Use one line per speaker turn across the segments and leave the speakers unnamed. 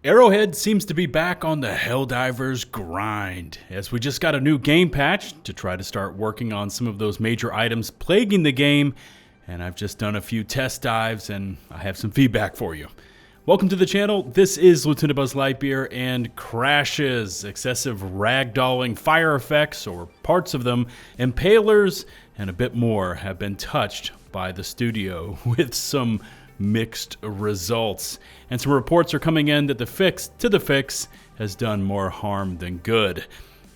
Arrowhead seems to be back on the Helldivers grind, as we just got a new game patch to try to start working on some of those major items plaguing the game, and I've just done a few test dives and I have some feedback for you. Welcome to the channel. This is LtBuzzLitebeer, and crashes, excessive ragdolling, fire effects, or parts of them, impalers, and a bit more have been touched by the studio with some mixed results. And some reports are coming in that the fix to the fix has done more harm than good.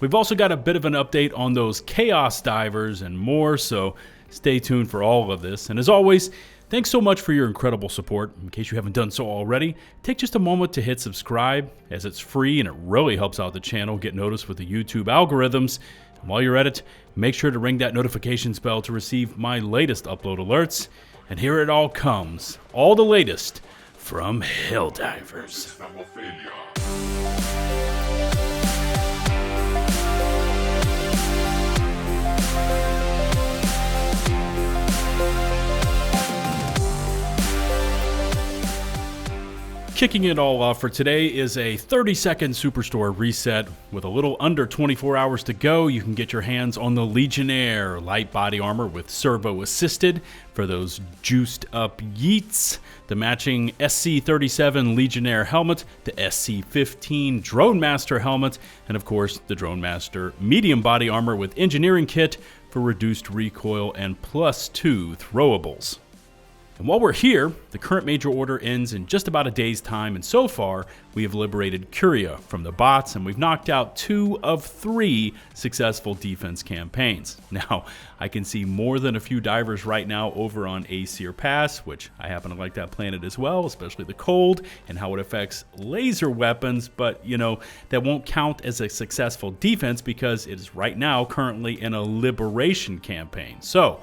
We've also got a bit of an update on those Chaosdivers and more, so stay tuned for all of this. And as always, thanks so much for your incredible support. In case you haven't done so already, take just a moment to hit subscribe, as it's free and it really helps out the channel get noticed with the YouTube algorithms. And while you're at it, make sure to ring that notifications bell to receive my latest upload alerts. And here it all comes, all the latest from Helldivers. Kicking it all off for today is a 30-second Superstore Reset. With a little under 24 hours to go, you can get your hands on the Legionnaire light body armor with servo assisted for those juiced up yeets, the matching SC-37 Legionnaire helmet, the SC-15 Drone Master helmet, and of course the Drone Master medium body armor with engineering kit for reduced recoil and +2 throwables. And while we're here, the current major order ends in just about a day's time, and so far we have liberated Curia from the bots, and we've knocked out 2 of 3 successful defense campaigns. Now, I can see more than a few divers right now over on Aesir Pass, which I happen to like that planet as well, especially the cold and how it affects laser weapons, but you know, that won't count as a successful defense because it is right now currently in a liberation campaign. So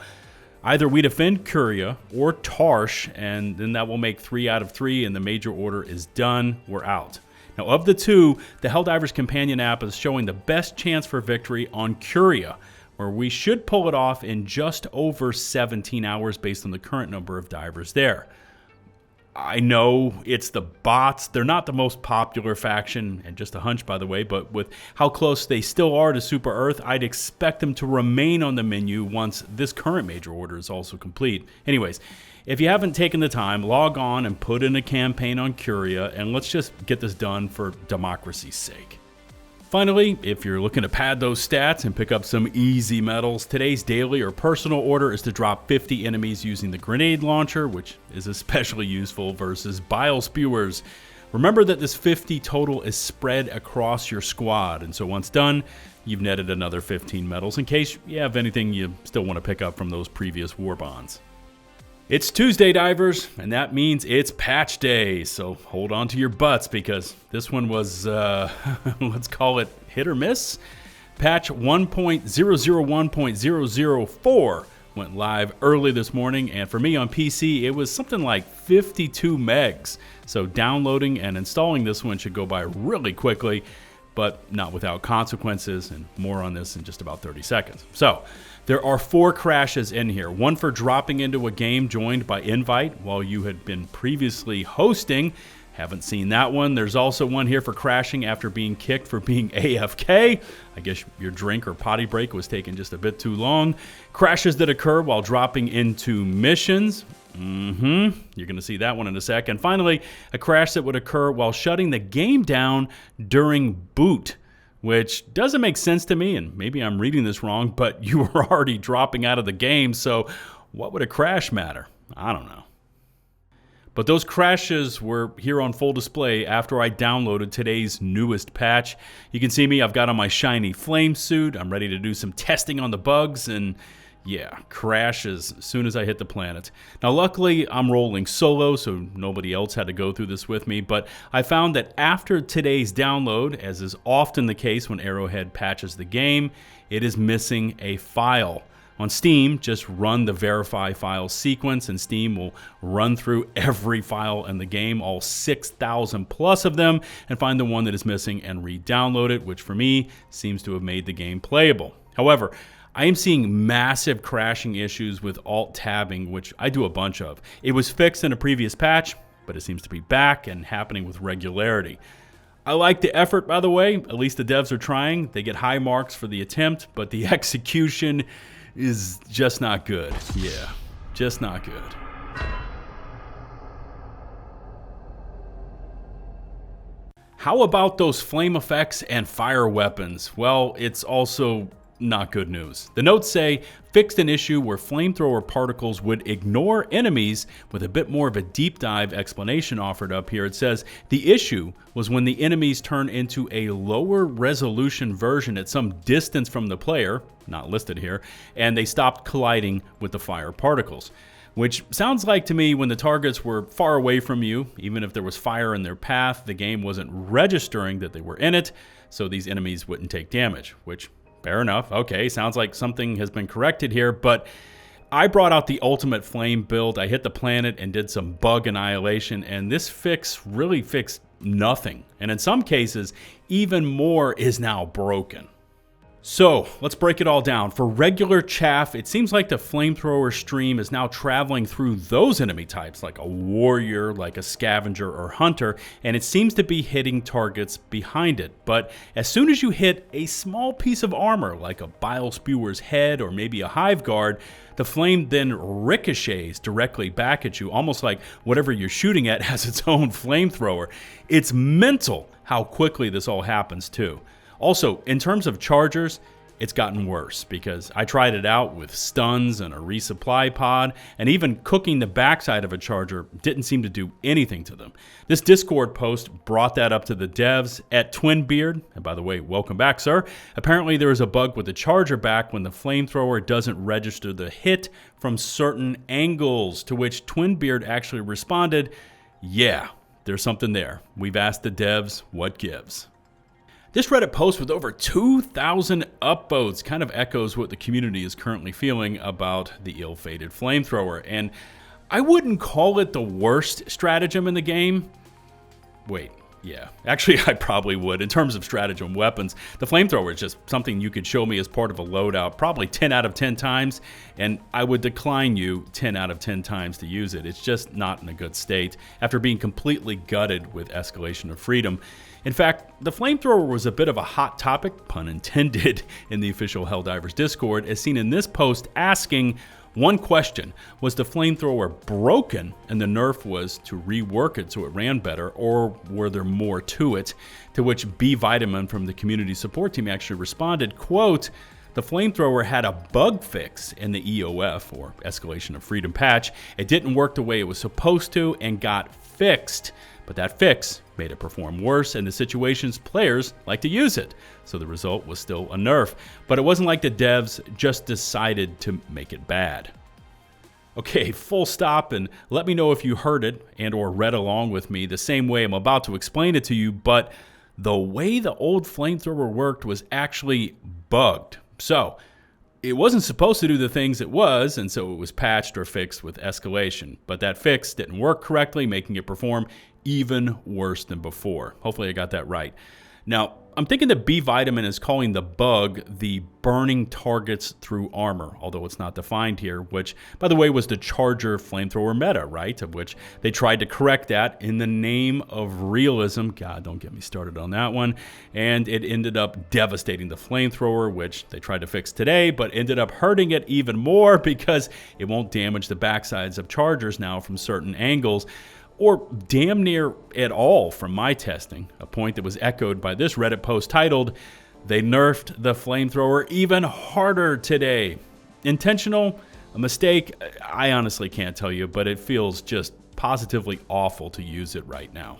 either we defend Curia or Tarsh, and then that will make 3 out of 3, and the major order is done. We're out. Now, of the 2, the Helldivers companion app is showing the best chance for victory on Curia, where we should pull it off in just over 17 hours based on the current number of divers there. I know it's the bots. They're not the most popular faction, and just a hunch, by the way, but with how close they still are to Super Earth, I'd expect them to remain on the menu once this current major order is also complete. Anyways, if you haven't taken the time, log on and put in a campaign on Curia, and let's just get this done for democracy's sake. Finally, if you're looking to pad those stats and pick up some easy medals, today's daily or personal order is to drop 50 enemies using the grenade launcher, which is especially useful versus bile spewers. Remember that this 50 total is spread across your squad, and so once done, you've netted another 15 medals in case you have anything you still want to pick up from those previous war bonds. It's Tuesday, divers, and that means it's patch day, so hold on to your butts because this one was, let's call it hit or miss. Patch 1.001.004 went live early this morning, and for me on PC, it was something like 52 megs. So downloading and installing this one should go by really quickly, but not without consequences, and more on this in just about 30 seconds. So there are 4 crashes in here. One for dropping into a game joined by invite while you had been previously hosting. Haven't seen that one. There's also one here for crashing after being kicked for being AFK. I guess your drink or potty break was taking just a bit too long. Crashes that occur while dropping into missions. You're going to see that one in a sec. And finally, a crash that would occur while shutting the game down during boot, which doesn't make sense to me, and maybe I'm reading this wrong, but you were already dropping out of the game, so what would a crash matter? I don't know. But those crashes were here on full display after I downloaded today's newest patch. You can see me, I've got on my shiny flame suit, I'm ready to do some testing on the bugs, and yeah, crashes as soon as I hit the planet. Now luckily I'm rolling solo, so nobody else had to go through this with me, but I found that after today's download, as is often the case when Arrowhead patches the game, it is missing a file. On Steam, just run the verify file sequence, and Steam will run through every file in the game, all 6,000 plus of them, and find the one that is missing and re-download it, which for me seems to have made the game playable. However, I am seeing massive crashing issues with alt-tabbing, which I do a bunch of. It was fixed in a previous patch, but it seems to be back and happening with regularity. I like the effort, by the way. At least the devs are trying. They get high marks for the attempt, but the execution is just not good. Yeah, just not good. How about those flame effects and fire weapons? Well, it's also not good news. The notes say, fixed an issue where flamethrower particles would ignore enemies, with a bit more of a deep dive explanation offered up here. It says, the issue was when the enemies turn into a lower resolution version at some distance from the player, not listed here, and they stopped colliding with the fire particles. Which sounds like to me when the targets were far away from you, even if there was fire in their path, the game wasn't registering that they were in it, so these enemies wouldn't take damage, which, fair enough. Okay, sounds like something has been corrected here, but I brought out the ultimate flame build. I hit the planet and did some bug annihilation, and this fix really fixed nothing. And in some cases, even more is now broken. So let's break it all down. For regular chaff, it seems like the flamethrower stream is now traveling through those enemy types, like a warrior, like a scavenger or hunter, and it seems to be hitting targets behind it. But as soon as you hit a small piece of armor, like a bile spewer's head or maybe a hive guard, the flame then ricochets directly back at you, almost like whatever you're shooting at has its own flamethrower. It's mental how quickly this all happens too. Also, in terms of chargers, it's gotten worse because I tried it out with stuns and a resupply pod, and even cooking the backside of a charger didn't seem to do anything to them. This Discord post brought that up to the devs at Twinbeard, and by the way, welcome back, sir. Apparently there is a bug with the charger back when the flamethrower doesn't register the hit from certain angles, to which Twinbeard actually responded, yeah, there's something there. We've asked the devs, what gives? This Reddit post with over 2,000 upvotes kind of echoes what the community is currently feeling about the ill-fated flamethrower. And I wouldn't call it the worst stratagem in the game. Wait, yeah. Actually, I probably would. In terms of stratagem weapons, the flamethrower is just something you could show me as part of a loadout probably 10 out of 10 times, and I would decline you 10 out of 10 times to use it. It's just not in a good state after being completely gutted with Escalation of Freedom. In fact, the flamethrower was a bit of a hot topic, pun intended, in the official Helldivers Discord, as seen in this post asking one question: was the flamethrower broken and the nerf was to rework it so it ran better, or were there more to it? To which B Vitamin from the community support team actually responded, quote, the flamethrower had a bug fix in the EOF, or Escalation of Freedom patch. It didn't work the way it was supposed to and got fixed, but that fix made it perform worse in the situations players like to use it. So the result was still a nerf, but it wasn't like the devs just decided to make it bad. Okay, full stop, and let me know if you heard it and or read along with me the same way I'm about to explain it to you, but the way the old flamethrower worked was actually bugged. So it wasn't supposed to do the things it was, and so it was patched or fixed with escalation. But that fix didn't work correctly, making it perform even worse than before. Hopefully I got that right. Now, I'm thinking that B Vitamin is calling the bug the burning targets through armor, although it's not defined here, which, by the way, was the Charger flamethrower meta, right? Of which they tried to correct that in the name of realism. God, don't get me started on that one. And it ended up devastating the flamethrower, which they tried to fix today, but ended up hurting it even more because it won't damage the backsides of Chargers now from certain angles, or damn near at all from my testing, a point that was echoed by this Reddit post titled, "They nerfed the flamethrower even harder today." Intentional? A mistake? I honestly can't tell you, but it feels just positively awful to use it right now.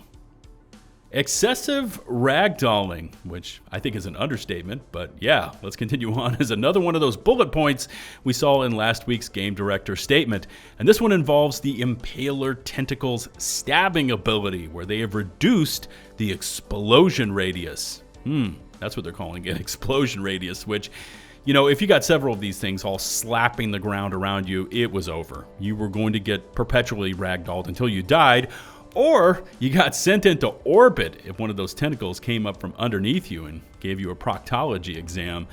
Excessive ragdolling, which I think is an understatement, but yeah, let's continue on, as another one of those bullet points we saw in last week's game director statement. And this one involves the Impaler Tentacles stabbing ability, where they have reduced the explosion radius. That's what they're calling it, explosion radius, which, you know, if you got several of these things all slapping the ground around you, it was over. You were going to get perpetually ragdolled until you died, or you got sent into orbit if one of those tentacles came up from underneath you and gave you a proctology exam.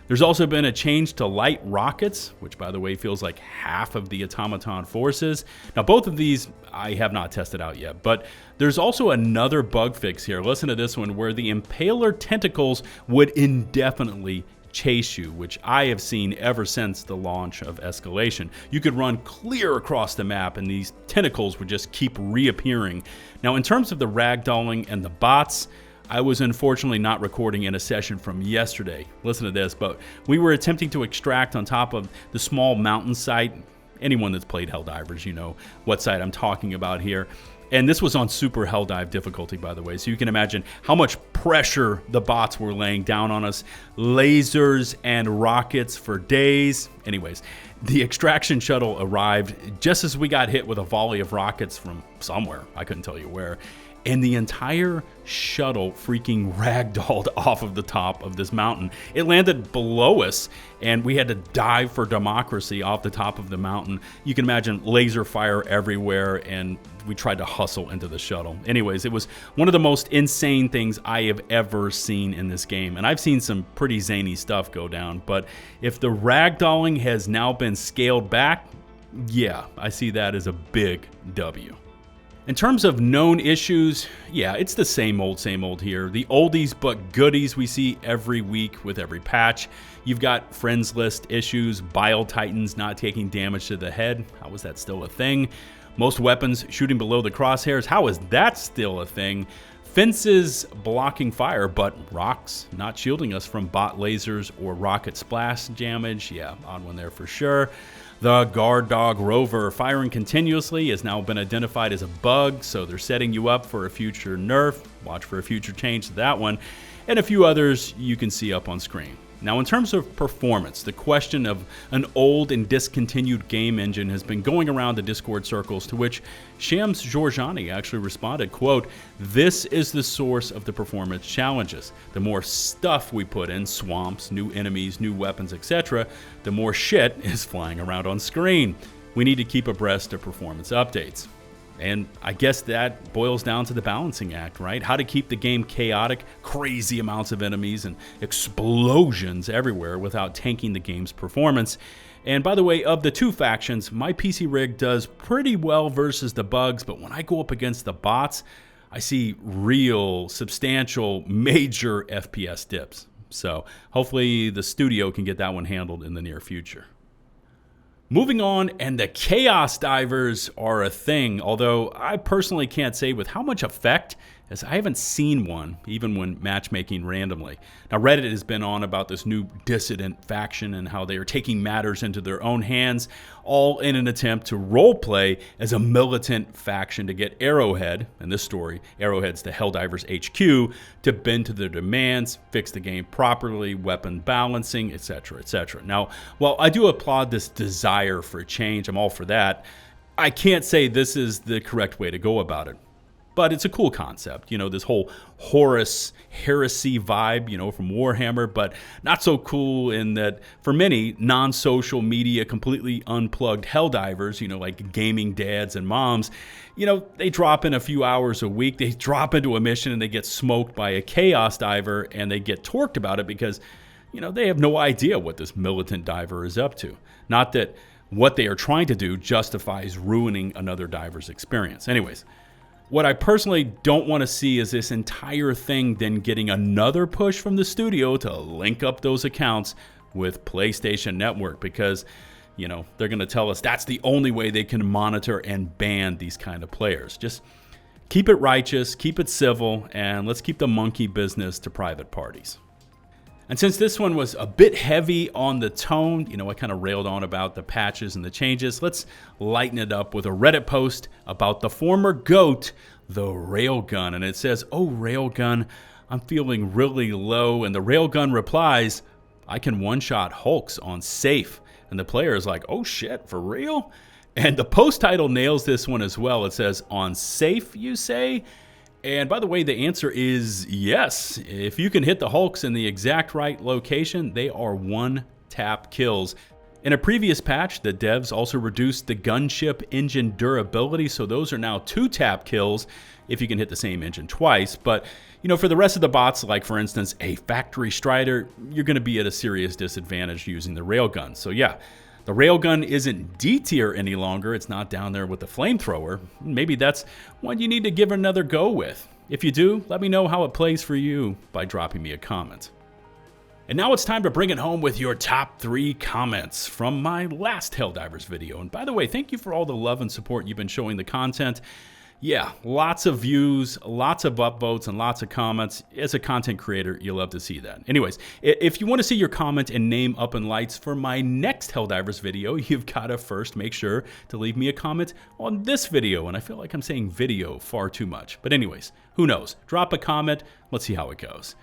There's also been a change to light rockets, which by the way feels like half of the automaton forces. Now both of these I have not tested out yet, but there's also another bug fix here. Listen to this one, where the impaler tentacles would indefinitely chase you, which I have seen ever since the launch of Escalation. You could run clear across the map and these tentacles would just keep reappearing. Now in terms of the ragdolling and the bots, I was unfortunately not recording in a session from yesterday. Listen to this, but we were attempting to extract on top of the small mountain site. Anyone that's played Helldivers, you know what site I'm talking about here. And this was on super Helldive difficulty, by the way, so you can imagine how much pressure the bots were laying down on us. Lasers and rockets for days. Anyways, the extraction shuttle arrived just as we got hit with a volley of rockets from somewhere. I couldn't tell you where. And the entire shuttle freaking ragdolled off of the top of this mountain. It landed below us, and we had to dive for democracy off the top of the mountain. You can imagine laser fire everywhere, and we tried to hustle into the shuttle. Anyways, it was one of the most insane things I have ever seen in this game, and I've seen some pretty zany stuff go down, but if the ragdolling has now been scaled back, yeah, I see that as a big W. In terms of known issues, yeah, it's the same old here. The oldies but goodies we see every week with every patch. You've got friends list issues, Bile Titans not taking damage to the head. How is that still a thing? Most weapons shooting below the crosshairs. How is that still a thing? Fences blocking fire, but rocks not shielding us from bot lasers or rocket splash damage. Yeah, odd one there for sure. The guard dog rover firing continuously has now been identified as a bug, so they're setting you up for a future nerf. Watch for a future change to that one, and a few others you can see up on screen. Now in terms of performance, the question of an old and discontinued game engine has been going around the Discord circles, to which Shams Georgiani actually responded, quote, "This is the source of the performance challenges. The more stuff we put in, swamps, new enemies, new weapons, etc., the more shit is flying around on screen. We need to keep abreast of performance updates." And I guess that boils down to the balancing act, right? How to keep the game chaotic, crazy amounts of enemies and explosions everywhere without tanking the game's performance. And by the way, of the two factions, my PC rig does pretty well versus the bugs, but when I go up against the bots, I see real, substantial, major FPS dips. So hopefully the studio can get that one handled in the near future. Moving on, and the Chaosdivers are a thing, although I personally can't say with how much effect, as I haven't seen one, even when matchmaking randomly. Now Reddit has been on about this new dissident faction and how they are taking matters into their own hands, all in an attempt to roleplay as a militant faction to get Arrowhead, in this story, Arrowhead's the Helldivers HQ, to bend to their demands, fix the game properly, weapon balancing, etc., etc. Now, while I do applaud this desire for change, I'm all for that, I can't say this is the correct way to go about it. But it's a cool concept, you know, this whole Horus heresy vibe, you know, from Warhammer, but not so cool in that for many non-social media, completely unplugged Helldivers, you know, like gaming dads and moms, you know, they drop in a few hours a week, they drop into a mission and they get smoked by a Chaosdiver and they get torqued about it because, you know, they have no idea what this militant diver is up to. Not that what they are trying to do justifies ruining another diver's experience. Anyways, what I personally don't want to see is this entire thing then getting another push from the studio to link up those accounts with PlayStation Network because, you know, they're going to tell us that's the only way they can monitor and ban these kind of players. Just keep it righteous, keep it civil, and let's keep the monkey business to private parties. And since this one was a bit heavy on the tone, you know, I kind of railed on about the patches and the changes, let's lighten it up with a Reddit post about the former GOAT, the Railgun. And it says, "Oh, Railgun, I'm feeling really low." And the Railgun replies, "I can one-shot Hulks on safe." And the player is like, "Oh shit, for real?" And the post title nails this one as well. It says, "On safe, you say?" And by the way, the answer is yes. If you can hit the Hulks in the exact right location, they are one-tap kills. In a previous patch, the devs also reduced the gunship engine durability, so those are now two-tap kills if you can hit the same engine twice. But You know, for the rest of the bots, like for instance, a Factory Strider, you're going to be at a serious disadvantage using the Railgun. So yeah, the Railgun isn't D tier any longer. It's not down there with the Flamethrower. Maybe that's one you need to give another go with. If you do, let me know how it plays for you by dropping me a comment. And now it's time to bring it home with your top 3 comments from my last Helldivers video. And by the way, thank you for all the love and support you've been showing the content. Yeah, lots of views, lots of upvotes, and lots of comments. As a content creator, you'll love to see that. Anyways, if you want to see your comment and name up in lights for my next Helldivers video, you've got to first make sure to leave me a comment on this video. And I feel like I'm saying video far too much. But anyways, who knows? Drop a comment. Let's see how it goes.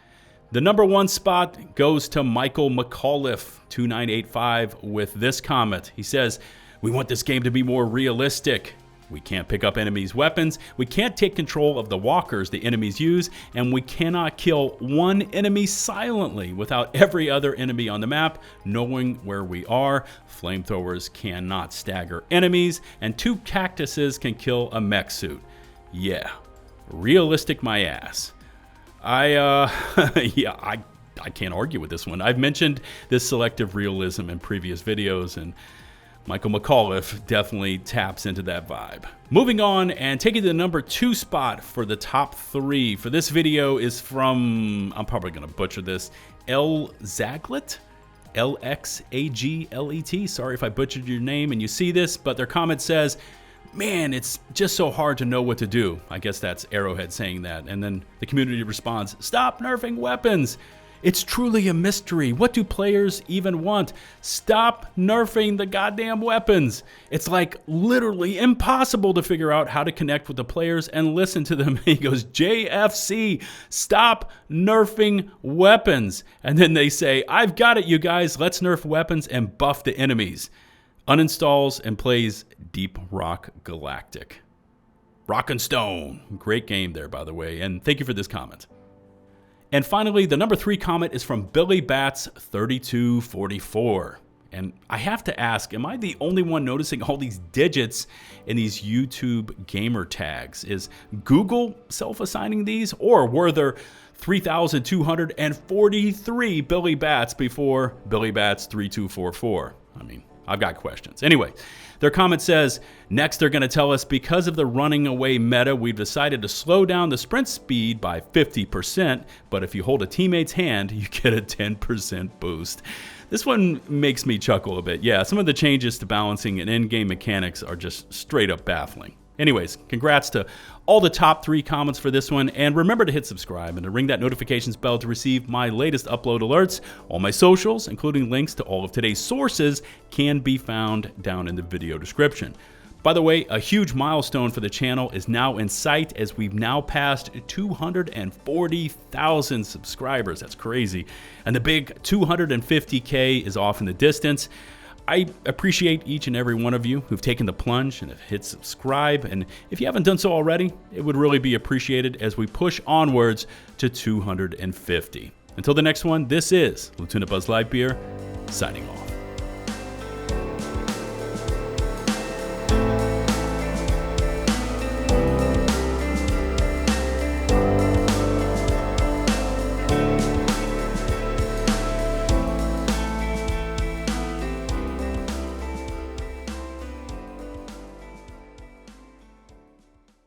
The number 1 spot goes to Michael McAuliffe 2985 with this comment. He says, "We want this game to be more realistic. We can't pick up enemies' weapons, we can't take control of the walkers the enemies use, and we cannot kill one enemy silently without every other enemy on the map knowing where we are. Flamethrowers cannot stagger enemies, and 2 cactuses can kill a mech suit." Yeah, realistic my ass. I can't argue with this one. I've mentioned this selective realism in previous videos, and Michael McAuliffe definitely taps into that vibe. Moving on and taking the number 2 spot for the top 3 for this video is from, I'm probably going to butcher this, lxaglet? Lxaglet. Sorry if I butchered your name and you see this, but their comment says, "Man, it's just so hard to know what to do." I guess that's Arrowhead saying that. And then the community responds, "Stop nerfing weapons. It's truly a mystery. What do players even want? Stop nerfing the goddamn weapons. It's like literally impossible to figure out how to connect with the players and listen to them." He goes, "JFC, stop nerfing weapons." And then they say, "I've got it, you guys. Let's nerf weapons and buff the enemies." Uninstalls and plays Deep Rock Galactic. Rock and Stone. Great game there, by the way. And thank you for this comment. And finally, the number 3 comment is from Billy Bats 3244. And I have to ask, am I the only one noticing all these digits in these YouTube gamer tags? Is Google self-assigning these, or were there 3,243 Billy Bats before Billy Bats 3244? I mean, I've got questions. Anyway, their comment says, "Next they're going to tell us because of the running away meta, we've decided to slow down the sprint speed by 50%, but if you hold a teammate's hand, you get a 10% boost." This one makes me chuckle a bit. Yeah, some of the changes to balancing and in-game mechanics are just straight up baffling. Anyways, congrats to all the top 3 comments for this one, and remember to hit subscribe and to ring that notifications bell to receive my latest upload alerts. All my socials, including links to all of today's sources, can be found down in the video description. By the way, a huge milestone for the channel is now in sight as we've now passed 240,000 subscribers. That's crazy. And the big 250K is off in the distance. I appreciate each and every one of you who've taken the plunge and have hit subscribe. And if you haven't done so already, it would really be appreciated as we push onwards to 250. Until the next one, this is LtBuzzLitebeer signing off.